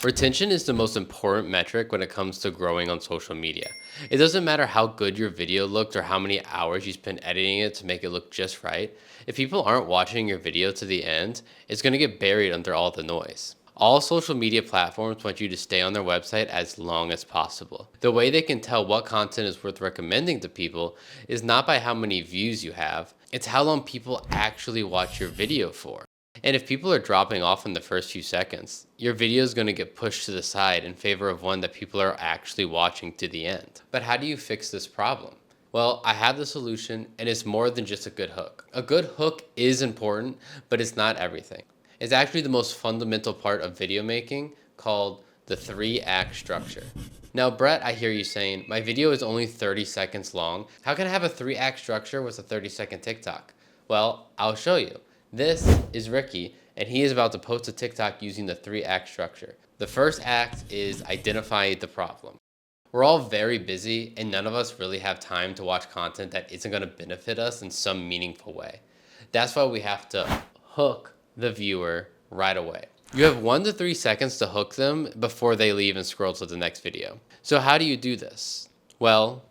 Retention is the most important metric when it comes to growing on social media. It doesn't matter how good your video looked or how many hours you spent editing it to make it look just right. If people aren't watching your video to the end, it's going to get buried under all the noise. All social media platforms want you to stay on their website as long as possible. The way they can tell what content is worth recommending to people is not by how many views you have, it's how long people actually watch your video for. And if people are dropping off in the first few seconds, your video is going to get pushed to the side in favor of one that people are actually watching to the end. But how do you fix this problem? Well, I have the solution, and it's more than just a good hook. A good hook is important, but it's not everything. It's actually the most fundamental part of video making, called the 3-act structure. Now, Brett, I hear you saying, my video is only 30 seconds long. How can I have a 3-act structure with a 30-second TikTok? Well, I'll show you. This is Ricky, and he is about to post a TikTok using the 3-act structure. The first act is identify the problem. We're all very busy, and none of us really have time to watch content that isn't going to benefit us in some meaningful way. That's why we have to hook the viewer right away. You have 1 to 3 seconds to hook them before they leave and scroll to the next video. So how do you do this? Well,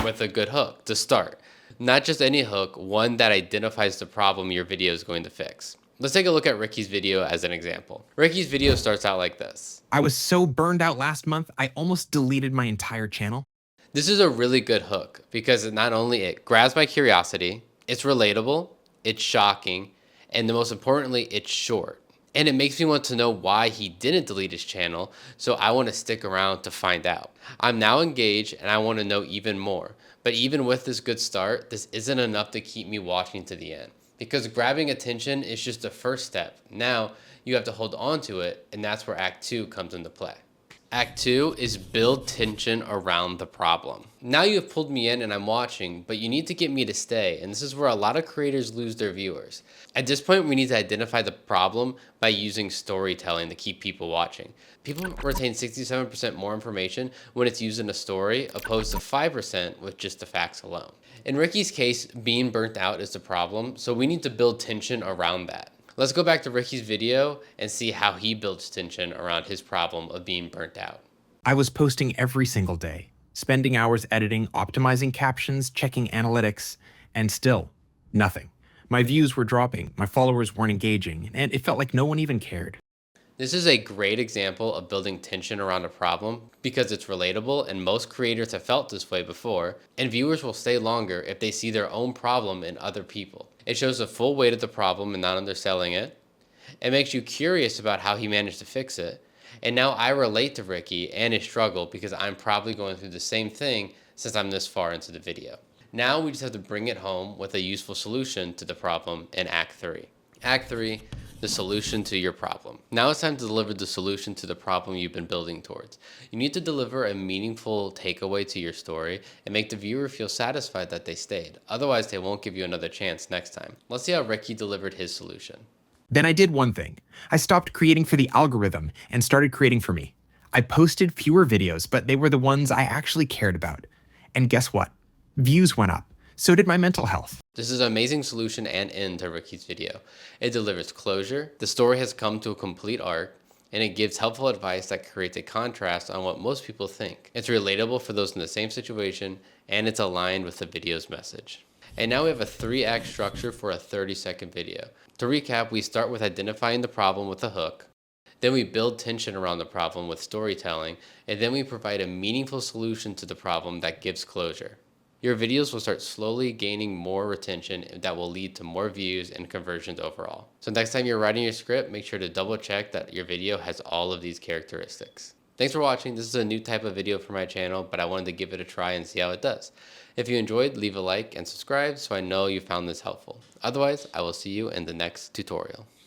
with a good hook to start. Not just any hook, one that identifies the problem your video is going to fix. Let's take a look at Ricky's video as an example. Ricky's video starts out like this. I was so burned out last month, I almost deleted my entire channel. This is a really good hook because not only it grabs my curiosity, it's relatable, it's shocking, and the most importantly, it's short. And it makes me want to know why he didn't delete his channel, so I want to stick around to find out. I'm now engaged and I want to know even more. But even with this good start, this isn't enough to keep me watching to the end. Because grabbing attention is just the first step. Now, you have to hold on to it, and that's where Act 2 comes into play. Act 2 is build tension around the problem. Now you have pulled me in and I'm watching, but you need to get me to stay, and this is where a lot of creators lose their viewers. At this point, we need to identify the problem by using storytelling to keep people watching. People retain 67% more information when it's used in a story, opposed to 5% with just the facts alone. In Ricky's case, being burnt out is the problem, so we need to build tension around that. Let's go back to Ricky's video and see how he builds tension around his problem of being burnt out. I was posting every single day, spending hours editing, optimizing captions, checking analytics, and still, nothing. My views were dropping, my followers weren't engaging, and it felt like no one even cared. This is a great example of building tension around a problem because it's relatable and most creators have felt this way before, and viewers will stay longer if they see their own problem in other people. It shows the full weight of the problem and not underselling it. It makes you curious about how he managed to fix it. And now I relate to Ricky and his struggle because I'm probably going through the same thing since I'm this far into the video. Now we just have to bring it home with a useful solution to the problem in Act 3. Act 3, the solution to your problem. Now it's time to deliver the solution to the problem you've been building towards. You need to deliver a meaningful takeaway to your story and make the viewer feel satisfied that they stayed. Otherwise, they won't give you another chance next time. Let's see how Ricky delivered his solution. Then I did one thing. I stopped creating for the algorithm and started creating for me. I posted fewer videos, but they were the ones I actually cared about. And guess what? Views went up. So did my mental health. This is an amazing solution and end to Ricky's video. It delivers closure, the story has come to a complete arc, and it gives helpful advice that creates a contrast on what most people think. It's relatable for those in the same situation, and it's aligned with the video's message. And now we have a 3-act structure for a 30-second video. To recap, we start with identifying the problem with a hook, then we build tension around the problem with storytelling, and then we provide a meaningful solution to the problem that gives closure. Your videos will start slowly gaining more retention that will lead to more views and conversions overall. So next time you're writing your script, make sure to double check that your video has all of these characteristics. Thanks for watching. This is a new type of video for my channel, but I wanted to give it a try and see how it does. If you enjoyed, leave a like and subscribe so I know you found this helpful. Otherwise, I will see you in the next tutorial.